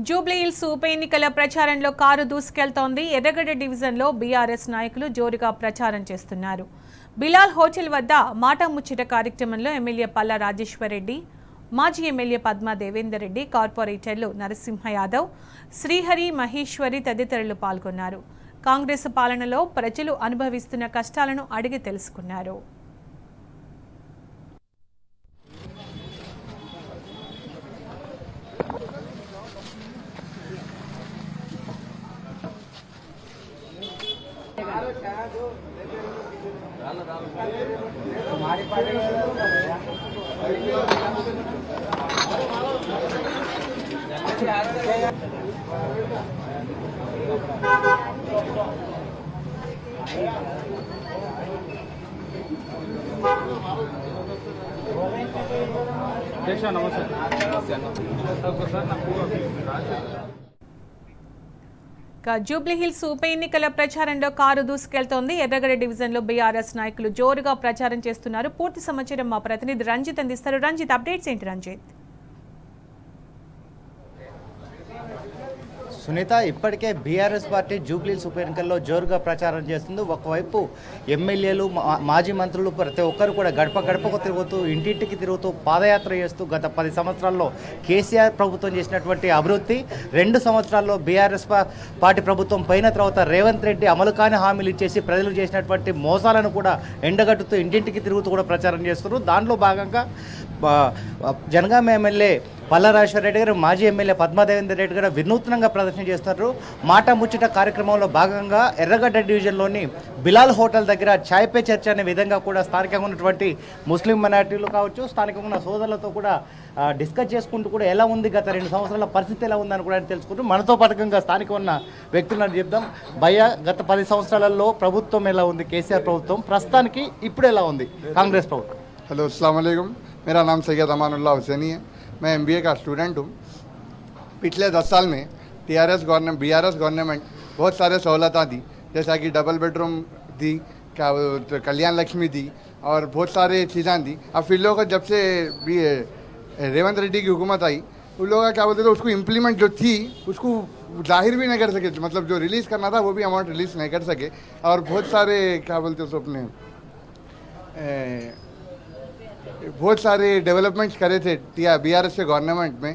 జూబ్లీహిల్స్ ఉప ఎన్నికల ప్రచారంలో కారు దూసుకెళ్తోంది. ఎర్రగడ్డ డివిజన్లో బీఆర్ఎస్ నాయకులు జోరుగా ప్రచారం చేస్తున్నారు. బిలాల్ హోటల్ వద్ద మాట ముచ్చట కార్యక్రమంలో ఎమ్మెల్యే పల్లా రాజేశ్వరరెడ్డి, మాజీ ఎమ్మెల్యే పద్మా దేవేందర్ రెడ్డి, కార్పొరేటర్లు నరసింహ యాదవ్, శ్రీహరి, మహేశ్వరి తదితరులు పాల్గొన్నారు. కాంగ్రెస్ పాలనలో ప్రజలు అనుభవిస్తున్న కష్టాలను అడిగి తెలుసుకున్నారు. జూబ్లీహిల్స్ ఉప ఎన్నికల ప్రచారంలో కారు దూసుకెళ్తోంది. ఎర్రగడ్డ డివిజన్లో బీఆర్ఎస్ నాయకులు జోరుగా ప్రచారం చేస్తున్నారు. పూర్తి సమాచారం మా ప్రతినిధి రంజిత్ అందిస్తారు. రంజిత్, అప్డేట్స్ ఏంటి రంజిత్? సునీత, ఇప్పటికే బీఆర్ఎస్ పార్టీ జూబ్లీహిల్స్ ఉప ఎన్నికల్లో జోరుగా ప్రచారం చేస్తుంది. ఒకవైపు ఎమ్మెల్యేలు, మాజీ మంత్రులు ప్రతి ఒక్కరు కూడా గడప గడపకు తిరుగుతూ, ఇంటింటికి తిరుగుతూ పాదయాత్ర చేస్తూ గత 10 సంవత్సరాల్లో కేసీఆర్ ప్రభుత్వం చేసినటువంటి అభివృద్ధి, 2 సంవత్సరాల్లో బీఆర్ఎస్ పార్టీ ప్రభుత్వం పోయిన తర్వాత రేవంత్ రెడ్డి అమలు కాని హామీలు ఇచ్చేసి ప్రజలు చేసినటువంటి మోసాలను కూడా ఎండగట్టుతూ ఇంటింటికి తిరుగుతూ కూడా ప్రచారం చేస్తున్నారు. దానిలో భాగంగా జనగామ ఎమ్మెల్యే పల్లా రాజేశ్వరరెడ్డి గారు, మాజీ ఎమ్మెల్యే పద్మా దేవేందర్ రెడ్డి గారు వినూత్నంగా ప్రదర్శన చేస్తున్నారు. మాట ముచ్చట కార్యక్రమంలో భాగంగా ఎర్రగడ్డ డివిజన్లోని బిలాల్ హోటల్ దగ్గర ఛాయ్ పే చర్చ అనే విధంగా కూడా స్థానికంగా ఉన్నటువంటి ముస్లిం మైనారిటీలు కావచ్చు, స్థానికంగా ఉన్న సోదరులతో కూడా డిస్కస్ చేసుకుంటూ కూడా ఎలా ఉంది, గత 2 సంవత్సరాల పరిస్థితి ఎలా ఉందని కూడా తెలుసుకుంటూ మనతో పాటుగా స్థానికంగా ఉన్న వ్యక్తులను చెప్దాం. భయ్య, గత 10 సంవత్సరాలలో ప్రభుత్వం ఎలా ఉంది, కేసీఆర్ ప్రభుత్వం ప్రస్తుతానికి ఇప్పుడు ఎలా ఉంది కాంగ్రెస్ ప్రభుత్వం? हेलो अस्सलाम वालेकुम, मेरा नाम सैयद अमानुल्लाह हुसैनी है। मैं MBA का स्टूडेंट हूँ। पिछले 10 साल में BRS गवर्नमेंट बहुत सारे सहूलतें दी, जैसा कि डबल बेडरूम दी, क्या कल्याण लक्ष्मी दी और बहुत सारे चीज़ें दी। अब फिर लोगों को जब से भी रेवंत रेड्डी की हुकूमत आई, उन लोगों का क्या बोलते थे, उसको इम्प्लीमेंट जो थी उसको जाहिर भी नहीं कर सके, मतलब जो रिलीज़ करना था वो भी अमाउंट रिलीज़ नहीं कर सके। और बहुत सारे क्या बोलते उसको अपने बहुत सारे डेवलपमेंट्स करे थे BRS के गवर्नमेंट में।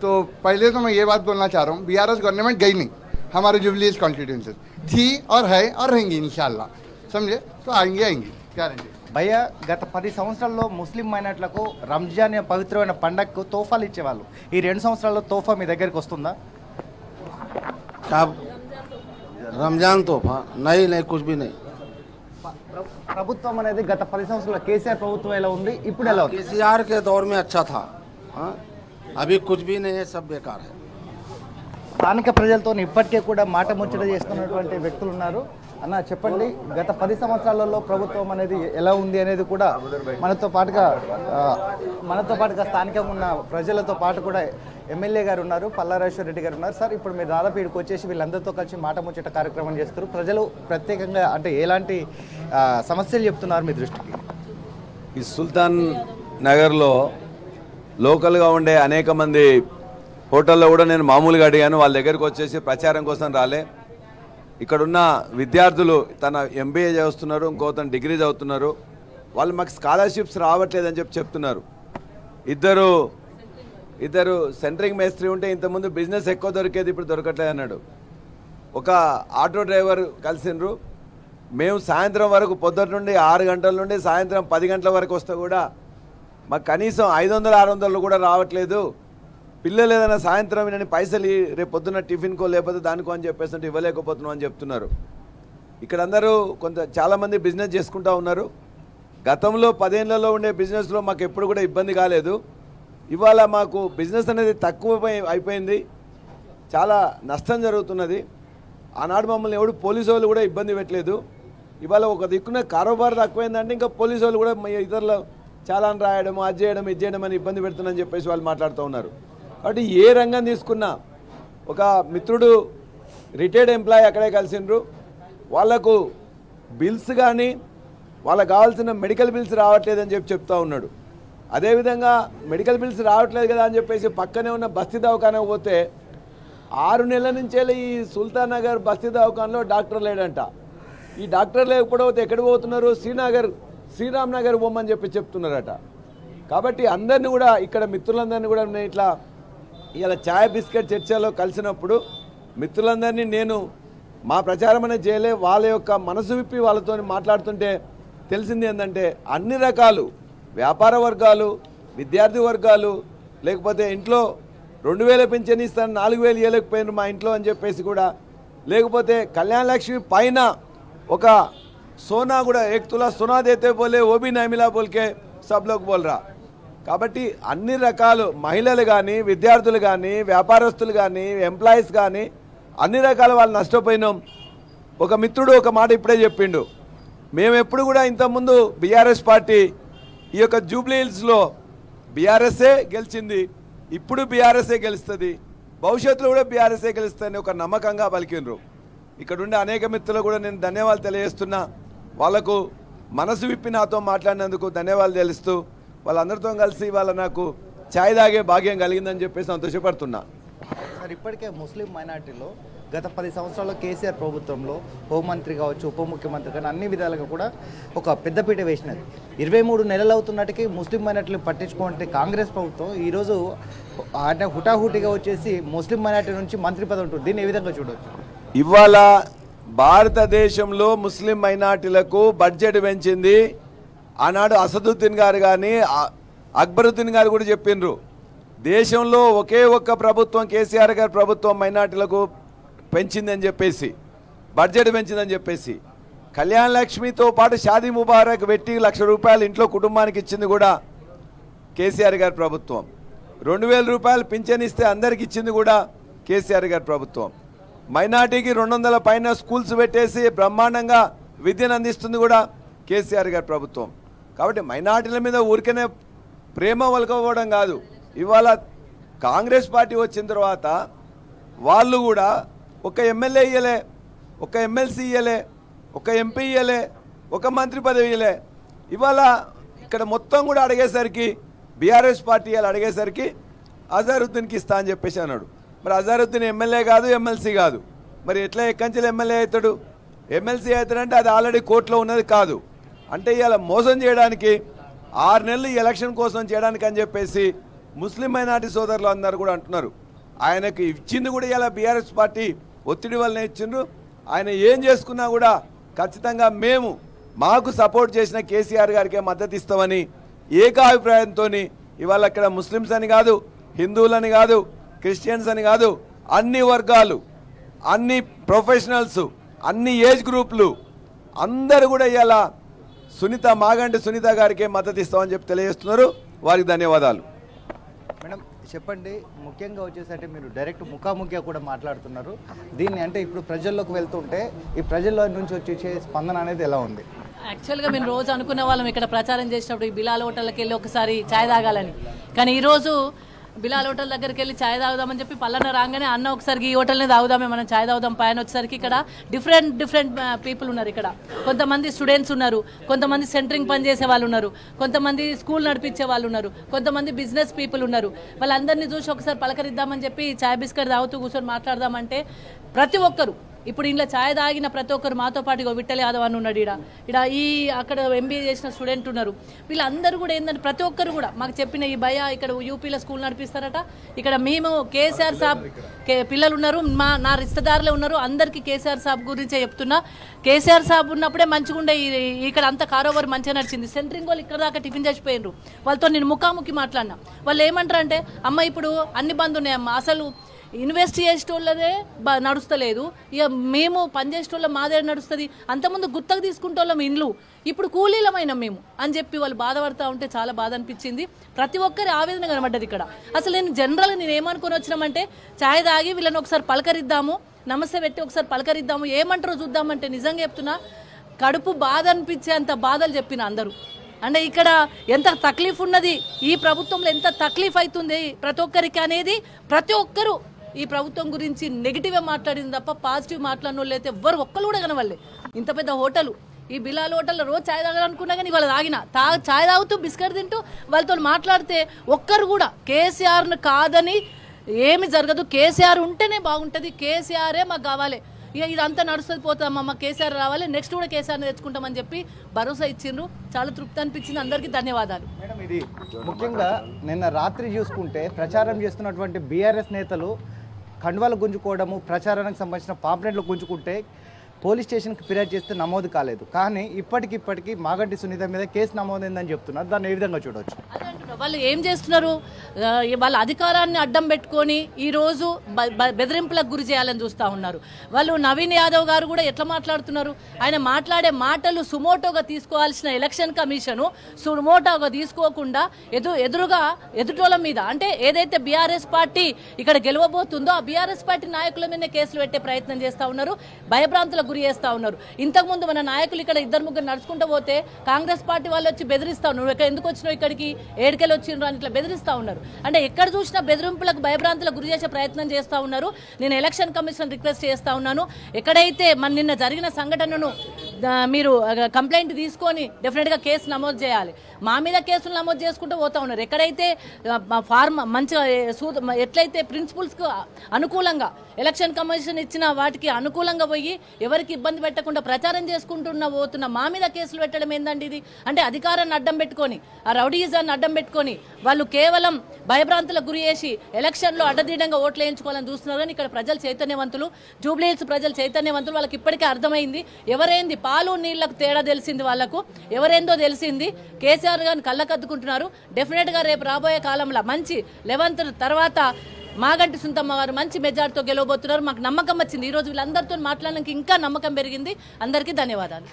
तो पहले तो मैं ये बात बोलना चाह रहा हूँ, BRS गवर्नमेंट गई नहीं, हमारे जुबलीहिल्स कॉन्स्टिट्यूंसी थी और है और रहेंगी इंशाल्लाह, समझे? तो आएंगी गारंटी। భయ్య, గత 10 సంవత్సరాల్లో ముస్లిం మైనార్టీలకు రంజాన్ పవిత్రమైన పండగకు తోఫాలు ఇచ్చేవాళ్ళు. ఈ 2 సంవత్సరాల్లో తోఫా మీ దగ్గరికి వస్తుందా? रमजान तोहफा नहीं कुछ भी नहीं। ప్రభుత్వం అనేది గత 10 సంవత్సరాల కేసీఆర్ ప్రభుత్వం ఎలా ఉంది, ఇప్పుడు ఎలా ఉంది? केसीआर के दौर में अच्छा था, अभी कुछ भी नहीं है, सब बेकार है। స్థానిక ప్రజలతో ఇప్పటికే కూడా మాట ముచ్చట చేస్తున్నటువంటి వ్యక్తులు ఉన్నారు. అన్న, చెప్పండి, గత 10 సంవత్సరాలలో ప్రభుత్వం అనేది ఎలా ఉంది అనేది కూడా మనతో పాటుగా స్థానికంగా ఉన్న ప్రజలతో పాటు కూడా ఎమ్మెల్యే గారు ఉన్నారు, పల్లా రాజేశ్వరరెడ్డి గారు ఉన్నారు. సార్, ఇప్పుడు మీరు దాదాపు ఇక్కడికి వచ్చేసి వీళ్ళందరితో కలిసి మాట ముచ్చట కార్యక్రమం చేస్తారు. ప్రజలు ప్రత్యేకంగా అంటే ఎలాంటి సమస్యలు చెప్తున్నారు మీ దృష్టికి? ఈ సుల్తాన్ నగర్లో లోకల్గా ఉండే అనేక మంది హోటల్లో కూడా నేను మామూలుగా అడిగాను, వాళ్ళ దగ్గరికి వచ్చేసి ప్రచారం కోసం రాలే. ఇక్కడున్న విద్యార్థులు తన MBA చదువుతున్నారు, ఇంకోతను డిగ్రీ చదువుతున్నారు. వాళ్ళు మాకు స్కాలర్షిప్స్ రావట్లేదని చెప్తున్నారు. ఇద్దరు సెంటరింగ్ మేస్త్రి ఉంటే ఇంతకుముందు బిజినెస్ ఎక్కువ దొరికేది, ఇప్పుడు దొరకట్లేదు అన్నాడు. ఒక ఆటో డ్రైవర్ కలిసిండ్రు, మేము సాయంత్రం వరకు పొద్దుట నుండి 6 గంటల నుండి సాయంత్రం 10 గంటల వరకు వస్తే కూడా మాకు కనీసం 500-600 కూడా రావట్లేదు. పిల్లలు ఏదైనా సాయంత్రం నేను పైసలు రేపు పొద్దున్న టిఫిన్కో లేకపోతే దానికో అని చెప్పేసి ఇవ్వలేకపోతున్నాం అని చెప్తున్నారు. ఇక్కడ అందరూ చాలామంది బిజినెస్ చేసుకుంటూ ఉన్నారు. గతంలో 10 ఏళ్లలో ఉండే బిజినెస్లో మాకు ఎప్పుడు కూడా ఇబ్బంది కాలేదు. ఇవాళ మాకు బిజినెస్ అనేది తక్కువ అయిపోయింది, చాలా నష్టం జరుగుతున్నది. ఆనాడు మమ్మల్ని ఎవడు పోలీసు వాళ్ళు కూడా ఇబ్బంది పెట్టలేదు. ఇవాళ ఒక దిక్కున కారోబార్ తక్కువైందంటే ఇంకా పోలీసు వాళ్ళు కూడా ఇతరులు చాలాని రాయడం, అది చేయడం, ఇది చేయడం అని ఇబ్బంది పెడుతుందని చెప్పేసి వాళ్ళు మాట్లాడుతూ ఉన్నారు. కాబట్టి ఏ రంగం తీసుకున్నా, ఒక మిత్రుడు రిటైర్డ్ ఎంప్లాయీ అక్కడే కలిసిండ్రు, వాళ్లకు బిల్స్ కానీ వాళ్ళకు కావాల్సిన మెడికల్ బిల్స్ రావట్లేదని చెప్తా ఉన్నాడు. అదేవిధంగా మెడికల్ బిల్స్ రావట్లేదు కదా అని చెప్పేసి పక్కనే ఉన్న బస్తీ దవాఖానకు పోతే 6 నెలల నుంచే ఈ సుల్తాన్ నగర్ బస్తీ దవాఖానలో డాక్టర్ లేడంట. ఈ డాక్టర్ లేకపోతే ఎక్కడికి పోతున్నారు? శ్రీరామ్ నగర్ పోమని చెప్తున్నారట. కాబట్టి అందరినీ కూడా ఇక్కడ మిత్రులందరినీ కూడా నేను ఇట్లా ఇలా ఛాయ్ బిస్కెట్ చర్చలో కలిసినప్పుడు మిత్రులందరినీ నేను మా ప్రచారం అనేది చేయలే, వాళ్ళ యొక్క మనసు విప్పి వాళ్ళతో మాట్లాడుతుంటే తెలిసింది ఏంటంటే అన్ని రకాలు వ్యాపార వర్గాలు, విద్యార్థి వర్గాలు, లేకపోతే ఇంట్లో 2000 పింఛన్ ఇస్తాను 4000 ఇవ్వలేకపోయినారు మా ఇంట్లో అని చెప్పేసి కూడా, లేకపోతే కళ్యాణ లక్ష్మి పైన ఒక సోనా కూడా 1 తులా సోనా దేతే బోలే ఓ బి నహీ మిలా బోల్కే సబ్ లోగ్ బోల్ రా. కాబట్టి అన్ని రకాలు మహిళలు కానీ, విద్యార్థులు కానీ, వ్యాపారస్తులు కానీ, ఎంప్లాయీస్ కానీ అన్ని రకాల వాళ్ళు నష్టపోయినాం. ఒక మిత్రుడు ఒక మాట ఇప్పుడే చెప్పిండు, మేము ఎప్పుడు కూడా ఇంతకుముందు బీఆర్ఎస్ పార్టీ ఈ యొక్క జూబ్లీ హిల్స్లో బీఆర్ఎస్ఏ గెలిచింది, ఇప్పుడు బీఆర్ఎస్ఏ గెలుస్తుంది, భవిష్యత్తులో కూడా బీఆర్ఎస్ఏ గెలుస్తుందని ఒక నమ్మకంగా పలికినరు. ఇక్కడ ఉండే అనేక మిత్రులు కూడా నేను ధన్యవాదాలు తెలియజేస్తున్నా. వాళ్ళకు మనసు విప్పి నాతో మాట్లాడినందుకు ధన్యవాదాలు తెలుస్తూ వాళ్ళందరితో కలిసి వాళ్ళ నాకు ఛాయ్ తాగే భాగ్యం కలిగిందని చెప్పేసి సంతోషపడుతున్నా. సార్, ఇప్పటికే ముస్లిం మైనార్టీలో గత 10 సంవత్సరాల్లో కేసీఆర్ ప్రభుత్వంలో హోంమంత్రి కావచ్చు, ఉప ముఖ్యమంత్రి కానీ అన్ని విధాలుగా కూడా ఒక పెద్దపీట వేసినది. 23 నెలలు అవుతున్నట్టుకి ముస్లిం మైనార్టీలు పట్టించుకుంటే కాంగ్రెస్ ప్రభుత్వం ఈరోజు అంటే హుటాహుటిగా వచ్చేసి ముస్లిం మైనార్టీ నుంచి మంత్రి పదవి ఉంటుంది. దీన్ని ఏ విధంగా చూడవచ్చు? ఇవాళ భారతదేశంలో ముస్లిం మైనార్టీలకు బడ్జెట్ పెంచింది. ఆనాడు అసదుద్దీన్ గారు కానీ అక్బరుద్దీన్ గారు కూడా చెప్పిండ్రు, దేశంలో ఒకే ఒక్క ప్రభుత్వం కేసీఆర్ గారి ప్రభుత్వం మైనార్టీలకు పెంచిందని చెప్పేసి, బడ్జెట్ పెంచిందని చెప్పేసి. కళ్యాణ లక్ష్మితో పాటు షాదీ ముబారక్ పెట్టి 1,00,000 రూపాయలు ఇంట్లో కుటుంబానికి ఇచ్చింది కూడా కేసీఆర్ గారి ప్రభుత్వం. 2,000 రూపాయలు పింఛన్ ఇస్తే అందరికి ఇచ్చింది కూడా కేసీఆర్ గారి ప్రభుత్వం. మైనార్టీకి 200 పైన స్కూల్స్ పెట్టేసి బ్రహ్మాండంగా విద్యను అందిస్తుంది కూడా కేసీఆర్ గారి ప్రభుత్వం. కాబట్టి మైనార్టీల మీద ఊరికనే ప్రేమ వలకపోవడం కాదు. ఇవాళ కాంగ్రెస్ పార్టీ వచ్చిన తర్వాత వాళ్ళు కూడా ఒక ఎమ్మెల్యే ఇయ్యలే, ఒక ఎమ్మెల్సీ ఇయ్యలే, ఒక ఎంపీ ఇయ్యలే, ఒక మంత్రి పదవి ఇయ్యలే. ఇవాళ ఇక్కడ మొత్తం కూడా అడిగేసరికి బీఆర్ఎస్ పార్టీ వాళ్ళు అడిగేసరికి అజారుద్దీన్కి ఇస్తా అని చెప్పేసి అన్నాడు. మరి అజారుద్దీన్ ఎమ్మెల్యే కాదు, ఎమ్మెల్సీ కాదు, మరి ఎట్లా ఎక్కంచెలు ఎమ్మెల్యే అవుతాడు? ఎమ్మెల్సీ అవుతాడంటే అది ఆల్రెడీ కోర్టులో ఉన్నది కాదు. అంటే ఇవాళ మోసం చేయడానికి 6 నెలలు ఎలక్షన్ కోసం చేయడానికి అని చెప్పేసి ముస్లిం మైనార్టీ సోదరులు అందరూ కూడా అంటున్నారు. ఆయనకు ఇచ్చింది కూడా ఇలా బీఆర్ఎస్ పార్టీ ఒత్తిడి వల్లనే ఇచ్చిండ్రు. ఆయన ఏం చేసుకున్నా కూడా ఖచ్చితంగా మేము మాకు సపోర్ట్ చేసిన కేసీఆర్ గారికే మద్దతు ఇస్తామని ఏకాభిప్రాయంతో ఇవాళ ఇక్కడ ముస్లిమ్స్ అని కాదు, హిందువులని కాదు, క్రిస్టియన్స్ అని కాదు, అన్ని వర్గాలు, అన్ని ప్రొఫెషనల్స్, అన్ని ఏజ్ గ్రూపులు అందరూ కూడా ఇవాళ మాగంటి సునీత గారికే మద్దతు ఇస్తామని చెప్పి తెలియజేస్తున్నారు. వారికి ధన్యవాదాలు. మేడం చెప్పండి, ముఖ్యంగా వచ్చేసరికి మీరు డైరెక్ట్ ముఖాముఖిగా కూడా మాట్లాడుతున్నారు. దీన్ని అంటే ఇప్పుడు ప్రజల్లోకి వెళ్తుంటే ఈ ప్రజల్లో నుంచి వచ్చే స్పందన అనేది ఎలా ఉంది? యాక్చువల్గా మేము రోజు అనుకునే వాళ్ళం ఇక్కడ ప్రచారం చేసినప్పుడు ఈ బిలాల్ హోటల్కి వెళ్ళి ఒకసారి ఛాయ్ తాగాలని. కానీ ఈరోజు బిలాల్ హోటల్ దగ్గరికి వెళ్ళి ఛాయ్ తాగుదామని చెప్పి పల్లన రాగానే అన్న ఒకసారికి ఈ హోటల్ని తాగుదామే, మనం ఛాయ్ తాగుదాం పైన వచ్చేసరికి ఇక్కడ డిఫరెంట్ పీపుల్ ఉన్నారు. ఇక్కడ కొంతమంది స్టూడెంట్స్ ఉన్నారు, కొంతమంది సెంటరింగ్ పని చేసే వాళ్ళు ఉన్నారు, కొంతమంది స్కూల్ నడిపించే వాళ్ళు ఉన్నారు, కొంతమంది బిజినెస్ పీపుల్ ఉన్నారు. వాళ్ళందరినీ చూసి ఒకసారి పలకరిద్దామని చెప్పి ఛాయ్ బిస్కెట్ తాగుతూ కూర్చొని మాట్లాడదామంటే ప్రతి ఒక్కరు ఇప్పుడు ఇంట్లో ఛాయ్ తాగిన ప్రతి ఒక్కరు మాతో పాటు విఠల్ యాదవ్ అని ఉన్నాడు, ఇక్కడ అక్కడ ఎంబీఏ చేసిన స్టూడెంట్ ఉన్నారు. వీళ్ళందరూ కూడా ఏంటంటే ప్రతి ఒక్కరు కూడా మాకు చెప్పిన ఈ భయ ఇక్కడ యూపీలో స్కూల్ నడిపిస్తారట, ఇక్కడ మేము కేసీఆర్ సాబ్ పిల్లలు ఉన్నారు, నా రిస్తదారులే ఉన్నారు, అందరికీ కేసీఆర్ సాబ్ గురించే చెప్తున్నా. కేసీఆర్ సాబ్ ఉన్నప్పుడే మంచిగా ఉండే ఇక్కడ అంత కారోబార్ మంచిగా నడిచింది. సెంటరింగ్ వాళ్ళు ఇక్కడ దాకా టిఫిన్ చేసిపోయినారు. వాళ్ళతో నేను ముఖాముఖి మాట్లాడినా. వాళ్ళు ఏమంటారు అంటే అమ్మ ఇప్పుడు అన్ని బంద్ ఉన్నాయమ్మా, అసలు ఇన్వెస్ట్ చేసేటోళ్ళదే నడుస్తలేదు, ఇక మేము పనిచేసేటోళ్ళ మాదే నడుస్తుంది, అంతకుముందు గుత్తకు తీసుకుంటోళ్ళం ఇండ్లు, ఇప్పుడు కూలీలమైన మేము అని చెప్పి వాళ్ళు బాధపడతా ఉంటే చాలా బాధ అనిపించింది. ప్రతి ఒక్కరి ఆవేదన కనబడ్డది ఇక్కడ. అసలు నేను ఏమనుకొని వచ్చినామంటే ఛాయ్ తాగి వీళ్ళని ఒకసారి పలకరిద్దాము, నమస్తే పెట్టి ఒకసారి పలకరిద్దాము, ఏమంటారో చూద్దామంటే నిజంగా చెప్తున్నా కడుపు బాధ అనిపించే అంత బాధలు చెప్పిన అందరూ. అంటే ఇక్కడ ఎంత తక్లీఫ్ ఉన్నది, ఈ ప్రభుత్వంలో ఎంత తక్లీఫ్ అవుతుంది ప్రతి ఒక్కరికి అనేది ప్రతి ఒక్కరు ఈ ప్రభుత్వం గురించి నెగిటివ్గా మాట్లాడింది తప్ప పాజిటివ్ మాట్లాడిన వాళ్ళు అయితే ఎవ్వరు ఒక్కరు కూడా కనవల్లే. ఇంత పెద్ద హోటల్, ఈ బిలాల్ హోటల్లో రోజు ఛాయ్ తాగాలనుకున్నా కానీ వాళ్ళు ఛాయ్ తాగుతూ బిస్కెట్ తింటూ వాళ్ళతో మాట్లాడితే ఒక్కరు కూడా కేసీఆర్ను కాదని ఏమి జరగదు, కేసీఆర్ ఉంటేనే బాగుంటుంది, కేసీఆరే మాకు కావాలి, ఇక ఇదంతా నడుస్తుంది పోతామమ్మ, కేసీఆర్ రావాలి, నెక్స్ట్ కూడా కేసీఆర్ని తెచ్చుకుంటామని చెప్పి భరోసా ఇచ్చిండ్రు. చాలా తృప్తి అనిపించింది. అందరికీ ధన్యవాదాలు. మేడం, ఇది ముఖ్యంగా నిన్న రాత్రి చూసుకుంటే ప్రచారం చేస్తున్నటువంటి బీఆర్ఎస్ నేతలు కండువాలు గుంజుకోవడము, ప్రచారానికి సంబంధించిన పాంప్లెట్లు గుంజుకుంటే పోలీస్ స్టేషన్కి ఫిర్యాదు చేస్తే నమోదు కాలేదు. కానీ ఇప్పటికిప్పటికీ మాగంటి సునీత మీద కేసు నమోదైందని చెప్తున్నారు. దాన్ని ఏ విధంగా చూడవచ్చు? వాళ్ళు ఏం చేస్తున్నారు? వాళ్ళ అధికారాన్ని అడ్డం పెట్టుకొని ఈరోజు బెదిరింపులకు గురి చేయాలని చూస్తూ ఉన్నారు. వాళ్ళు నవీన్ యాదవ్ గారు కూడా ఎట్లా మాట్లాడుతున్నారు? ఆయన మాట్లాడే మాటలు సుమోటోగా తీసుకోవాల్సిన ఎలక్షన్ కమిషను సుమోటోగా తీసుకోకుండా ఎదురుగా ఎదుటోళ్ళ మీద, అంటే ఏదైతే బీఆర్ఎస్ పార్టీ ఇక్కడ గెలవబోతుందో ఆ బీఆర్ఎస్ పార్టీ నాయకుల మీద కేసులు పెట్టే ప్రయత్నం చేస్తూ ఉన్నారు, భయభ్రాంతులకు గురి చేస్తూ ఉన్నారు. ఇంతకుముందు మన నాయకులు ఇక్కడ 2-3 నడుచుకుంటూ పోతే కాంగ్రెస్ పార్టీ వాళ్ళు వచ్చి బెదిరిస్తా ఉన్నారు, ఇక్కడ ఎందుకు వచ్చినావు, ఇక్కడికి ఏడుకెళ్ళి వచ్చిండ్రు అని ఇట్లా బెదిరిస్తూ ఉన్నారు. అంటే ఎక్కడ చూసినా బెదిరింపులకు భయభ్రాంతులకు గురి చేసే ప్రయత్నం చేస్తూ ఉన్నారు. నేను ఎలక్షన్ కమిషన్ రిక్వెస్ట్ చేస్తూ ఉన్నాను, ఎక్కడైతే మన నిన్న జరిగిన సంఘటనను మీరు కంప్లైంట్ తీసుకొని డెఫినెట్గా కేసు నమోదు చేయాలి. మా మీద కేసులు నమోదు చేసుకుంటూ పోతా ఉన్నారు. ఎక్కడైతే మంచిగా ఎట్లయితే ప్రిన్సిపల్స్కు అనుకూలంగా ఎలక్షన్ కమిషన్ ఇచ్చిన వాటికి అనుకూలంగా పోయి ఎవరికి ఇబ్బంది పెట్టకుండా ప్రచారం చేసుకుంటున్న పోతున్న మా మీద కేసులు పెట్టడం ఏందండి ఇది? అంటే అధికారాన్ని అడ్డం పెట్టుకొని, ఆ రౌడీయిజాన్ని అడ్డం పెట్టుకొని వాళ్ళు కేవలం భయభ్రాంతులకు గురి చేసి ఎలక్షన్లో అడ్డదీడంగా ఓట్లు వేయించుకోవాలని చూస్తున్నారు. కానీ ఇక్కడ ప్రజలు చైతన్యవంతులు, జూబ్లీహిల్స్ ప్రజలు చైతన్యవంతులు. వాళ్ళకి ఇప్పటికే అర్థమైంది ఎవరేంది, పాలు నీళ్లకు తేడా తెలిసింది, వాళ్ళకు ఎవరేందో తెలిసింది. కేసీఆర్ గారిని కళ్ళకద్దుకుంటున్నారు. డెఫినెట్గా రేపు రాబోయే కాలంలో మంచి 11th తర్వాత మాగంటి సుంతమ్మ గారు మంచి మెజార్టీతో గెలవబోతున్నారు. మాకు నమ్మకం వచ్చింది. ఈరోజు వీళ్ళందరితో మాట్లాడడానికి ఇంకా నమ్మకం పెరిగింది. అందరికీ ధన్యవాదాలు.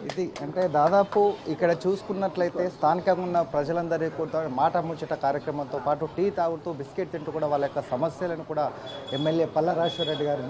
ఇది అంటే దాదాపు ఇక్కడ చూసుకున్నట్లయితే స్థానికంగా ఉన్న ప్రజలందరికీ కూడా మాట ముచ్చట కార్యక్రమంతో పాటు టీ తాగుతూ బిస్కెట్ తింటూ కూడా వాళ్ళ యొక్క సమస్యలను కూడా ఎమ్మెల్యే పల్లా రాజేశ్వరరెడ్డి గారు,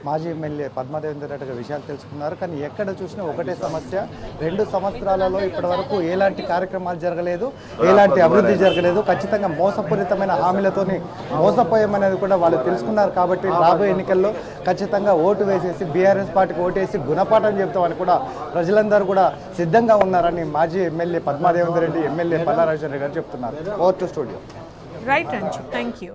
మాజీ ఎమ్మెల్యే పద్మాదేవేందర్ రెడ్డి గారి విషయాలు తెలుసుకున్నారు. కానీ ఎక్కడ చూసినా ఒకటే సమస్య, 2 సంవత్సరాలలో ఇప్పటి వరకు ఎలాంటి కార్యక్రమాలు జరగలేదు, ఎలాంటి అభివృద్ధి జరగలేదు. ఖచ్చితంగా మోసపూరితమైన హామీలతోని మోసపోయామనేది కూడా వాళ్ళు తెలుసుకున్నారు. కాబట్టి రాబోయే ఎన్నికల్లో ఖచ్చితంగా ఓటు వేసేసి బీఆర్ఎస్ పార్టీకి ఓటేసి గుణపాఠం చెప్తామని కూడా ప్రజలందరూ కూడా సిద్ధంగా ఉన్నారని మాజీ ఎమ్మెల్యే పద్మాదేవేందర్ రెడ్డి, ఎమ్మెల్యే పల్లా రాజేశ్వరరెడ్డి గారు చెప్తున్నారు. Over to studio. Right Ranju, thank you.